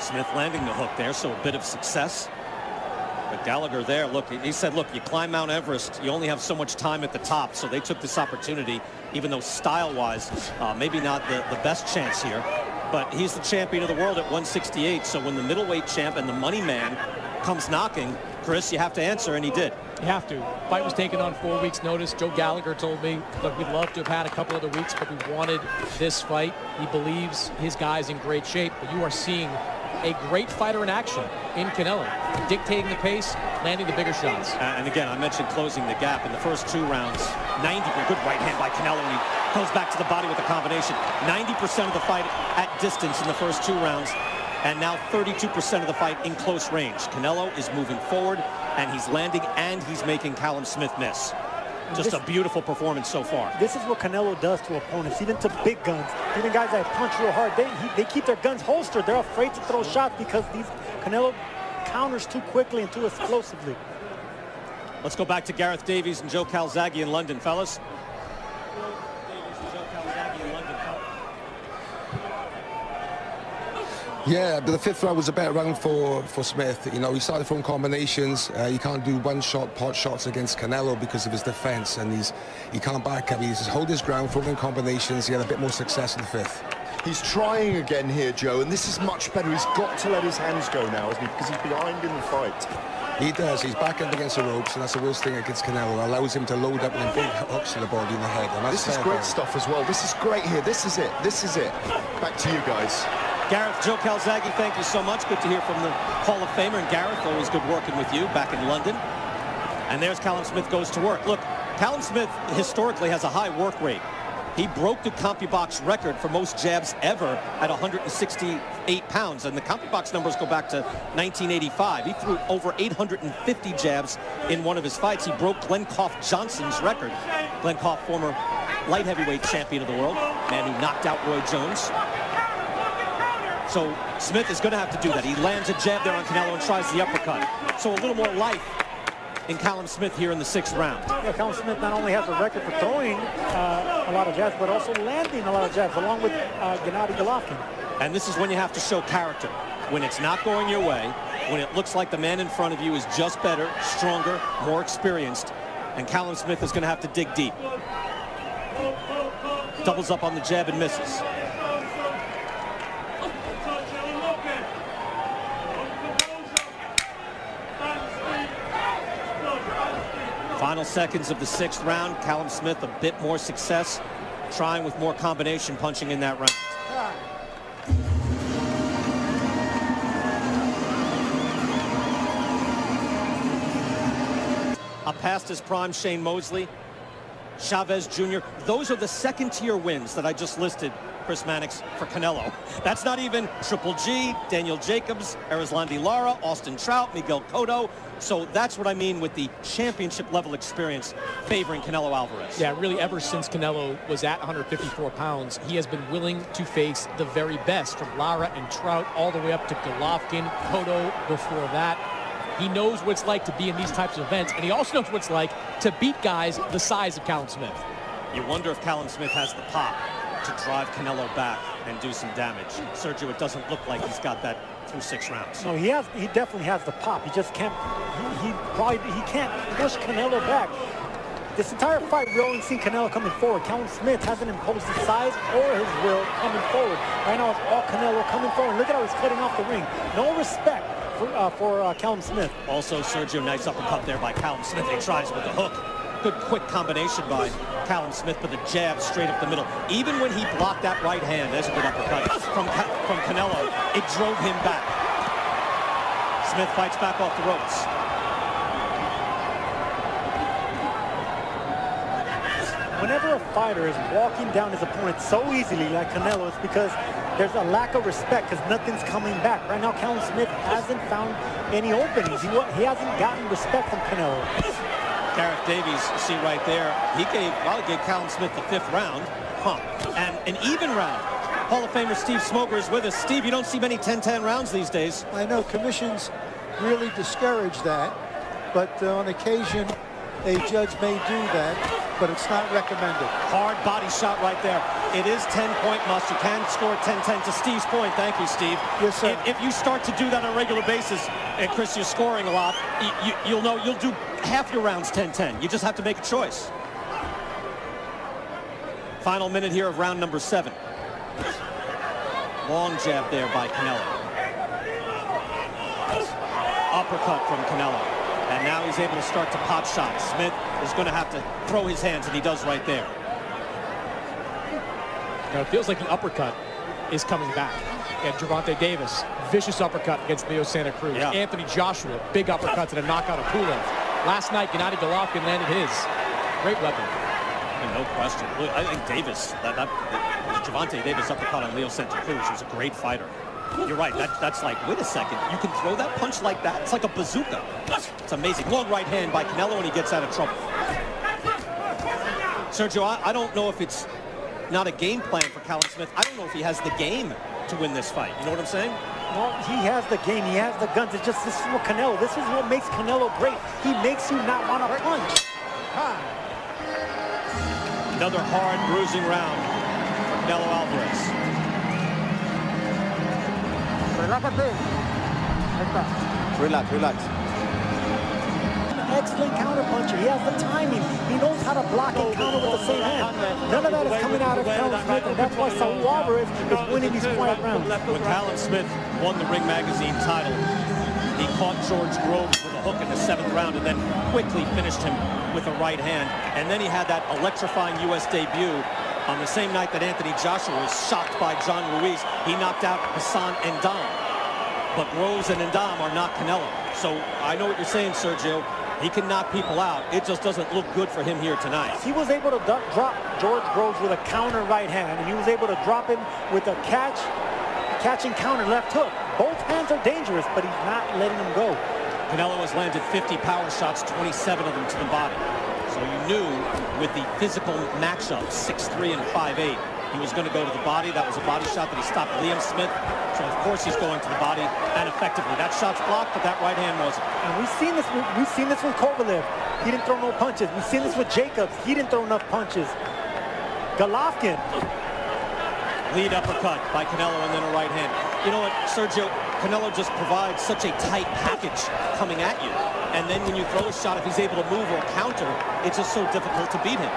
Smith landing the hook there, so a bit of success. But Gallagher there, look, he said, look, you climb Mount Everest, you only have so much time at the top. So they took this opportunity, even though style-wise, maybe not the best chance here. But he's the champion of the world at 168. So when the middleweight champ and the money man comes knocking, Chris, you have to answer, and he did. You have to. Fight was taken on 4 weeks' notice. Joe Gallagher told me, look, we'd love to have had a couple other weeks, but we wanted this fight. He believes his guy's in great shape, but you are seeing a great fighter in action in Canelo, dictating the pace, landing the bigger shots. And again, I mentioned closing the gap in the first 2 rounds. 90, good right hand by Canelo, and he goes back to the body with a combination. 90% of the fight at distance in the first 2 rounds, and now 32% of the fight in close range. Canelo is moving forward, and he's landing, and he's making Callum Smith miss. Just a beautiful performance so far. This is what Canelo does to opponents, even to big guns. Even guys that punch real hard, they keep their guns holstered. They're afraid to throw shots because Canelo counters too quickly and too explosively. Let's go back to Gareth Davies and Joe Calzaghe in London, fellas. Yeah, but the 5th round was a better round for Smith. You know, he started throwing combinations. You can't do one-shot pot shots against Canelo because of his defense, and he can't back up. He just hold his ground, throwing combinations. He had a bit more success in the 5th. He's trying again here, Joe, and this is much better. He's got to let his hands go now, isn't he? Because he's behind in the fight. He does. He's back up against the ropes, and that's the worst thing against Canelo. It allows him to load up with big hooks to the body and the head. And that's this is great stuff as well. This is great here. This is it. This is it. Back to you guys. Gareth, Joe Calzaghe, thank you so much. Good to hear from the Hall of Famer. And Gareth, always good working with you back in London. And there's Callum Smith goes to work. Look, Callum Smith historically has a high work rate. He broke the CompuBox record for most jabs ever at 168 pounds. And the CompuBox numbers go back to 1985. He threw over 850 jabs in one of his fights. He broke Glenn Koff Johnson's record. Glenn Koff, former light heavyweight champion of the world, man who knocked out Roy Jones. So Smith is going to have to do that. He lands a jab there on Canelo and tries the uppercut. So a little more life in Callum Smith here in the 6th round. Yeah, Callum Smith not only has a record for throwing a lot of jabs, but also landing a lot of jabs, along with Gennady Golovkin. And this is when you have to show character. When it's not going your way, when it looks like the man in front of you is just better, stronger, more experienced, and Callum Smith is going to have to dig deep. Doubles up on the jab and misses. Final seconds of the 6th round. Callum Smith a bit more success, trying with more combination punching in that round. Past his prime, Shane Mosley, Chavez Jr. Those are the 2nd-tier wins that I just listed, Chris Mannix, for Canelo. That's not even Triple G, Daniel Jacobs, Erislandy Lara, Austin Trout, Miguel Cotto. So that's what I mean with the championship level experience favoring Canelo Alvarez. Yeah, really ever since Canelo was at 154 pounds, he has been willing to face the very best, from Lara and Trout all the way up to Golovkin, Cotto before that. He knows what it's like to be in these types of events, and he also knows what it's like to beat guys the size of Callum Smith. You wonder if Callum Smith has the pop to drive Canelo back and do some damage. Sergio, it doesn't look like he's got that through 6 rounds. No, he definitely has the pop. He just can't, he can't push Canelo back. This entire fight, we only seen Canelo coming forward. Callum Smith hasn't imposed his size or his will coming forward. Right now, it's all Canelo coming forward. Look at how he's cutting off the ring. No respect for Callum Smith. Also, Sergio, nice uppercut there by Callum Smith. He tries with the hook. Good quick combination by Callum Smith, but the jab straight up the middle. Even when he blocked that right hand, there's a good uppercut from Canelo, it drove him back. Smith fights back off the ropes. Whenever a fighter is walking down his opponent so easily like Canelo, it's because there's a lack of respect, because nothing's coming back. Right now, Callum Smith hasn't found any openings. He hasn't gotten respect from Canelo. Gareth Davies, you see right there, he probably gave Callum Smith the 5th round. And an even round. Hall of Famer Steve Smoger is with us. Steve, you don't see many 10-10 rounds these days. I know commissions really discourage that, but on occasion a judge may do that, but it's not recommended. Hard body shot right there. It is 10-point must. You can score 10-10 to Steve's point. Thank you, Steve. Yes, sir. If you start to do that on a regular basis, and Chris, you're scoring a lot, you'll know you'll do half your rounds 10-10. You just have to make a choice. Final minute here of round number 7. Long jab there by Canelo. Uppercut from Canelo. And now he's able to start to pot shots. Smith is going to have to throw his hands, and he does right there. Now, it feels like the uppercut is coming back. And Gervonta Davis, vicious uppercut against Leo Santa Cruz. Yeah. Anthony Joshua, big uppercuts and a knockout of Pulev. Last night, Gennady Golovkin landed his. Great weapon. No question. Look, I think Davis, Gervonta Davis uppercut on Leo Santa Cruz was a great fighter. You're right. That's like, wait a second. You can throw that punch like that? It's like a bazooka. It's amazing. Long right hand by Canelo, and he gets out of trouble. Sergio, I don't know if it's not a game plan for Callum Smith. I don't know if he has the game to win this fight. You know what I'm saying? Well, he has the game. He has the guns. It's just this is what Canelo. This is what makes Canelo great. He makes you not want to punch. Another hard, bruising round for Canelo Alvarez. Relax, relax. Excellent counter puncher. He has the timing. He knows how to block and counter with the same hand. None of that is coming out of Callum Smith, and that's why Saul Alvarez is winning these quiet rounds. When Callum Smith won the Ring Magazine title, he caught George Groves with a hook in the 7th round and then quickly finished him with a right hand. And then he had that electrifying U.S. debut on the same night that Anthony Joshua was shocked by John Ruiz. He knocked out Hassan Ndam. But Groves and Ndam are not Canelo. So I know what you're saying, Sergio. He can knock people out. It just doesn't look good for him here tonight. He was able to drop George Groves with a counter right hand, and he was able to drop him with a catching counter left hook. Both hands are dangerous, but he's not letting them go. Canelo has landed 50 power shots, 27 of them to the body. So you knew with the physical matchup, 6'3" and 5'8", he was going to go to the body. That was a body shot that he stopped Liam Smith. So of course he's going to the body, and effectively. That shot's blocked, but that right hand wasn't. And we've seen this with Kovalev. He didn't throw no punches. We've seen this with Jacobs. He didn't throw enough punches. Golovkin. Lead uppercut by Canelo, and then a right hand. You know what, Sergio? Canelo just provides such a tight package coming at you. And then when you throw a shot, if he's able to move or counter, it's just so difficult to beat him.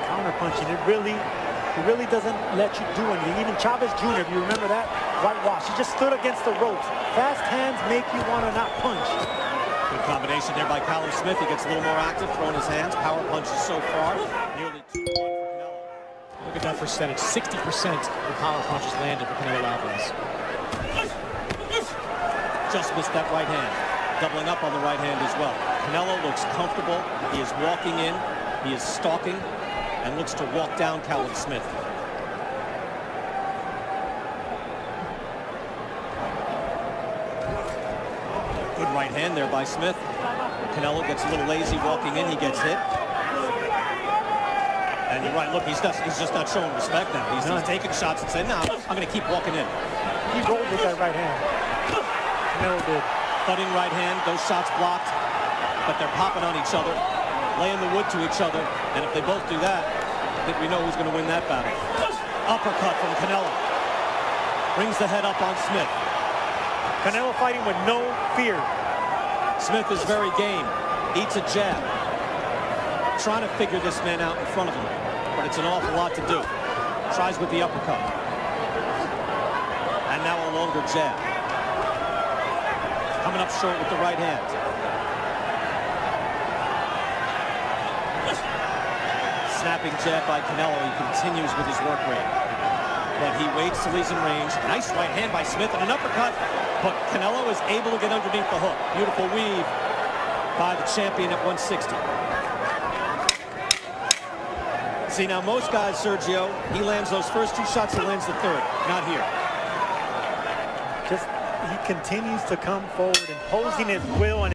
Counter punching, it really doesn't let you do anything. Even Chavez Jr., if you remember that, whitewash. He just stood against the ropes. Fast hands make you want to not punch. Good combination there by Callum Smith. He gets a little more active, throwing his hands. Power punches so far. Nearly 2-1 for Canelo. Look at that percentage. 60% of power punches landed for Canelo Alvarez. Just missed that right hand. Doubling up on the right hand as well. Canelo looks comfortable. He is walking in. He is stalking and looks to walk down Callum Smith. Good right hand there by Smith. Canelo gets a little lazy walking in. He gets hit. And you're right. Look, he's just not showing respect now. He's taking shots and saying, "No, I'm going to keep walking in." He rolled with that right hand. Canelo did. Thudding right hand. Those shots blocked, but they're popping on each other, laying the wood to each other. And if they both do that, I think we know who's going to win that battle. Uppercut from Canelo. Brings the head up on Smith. Canelo fighting with no fear. Smith is very game. Eats a jab. Trying to figure this man out in front of him. But it's an awful lot to do. Tries with the uppercut. And now a longer jab. Coming up short with the right hand. Snapping jab by Canelo. He continues with his work rate. But he waits till he's in range. Nice right hand by Smith and an uppercut. But Canelo is able to get underneath the hook. Beautiful weave by the champion at 160. See, now most guys, Sergio, he lands those first 2 shots, he lands the third. Not here. Just, he continues to come forward, imposing his will. And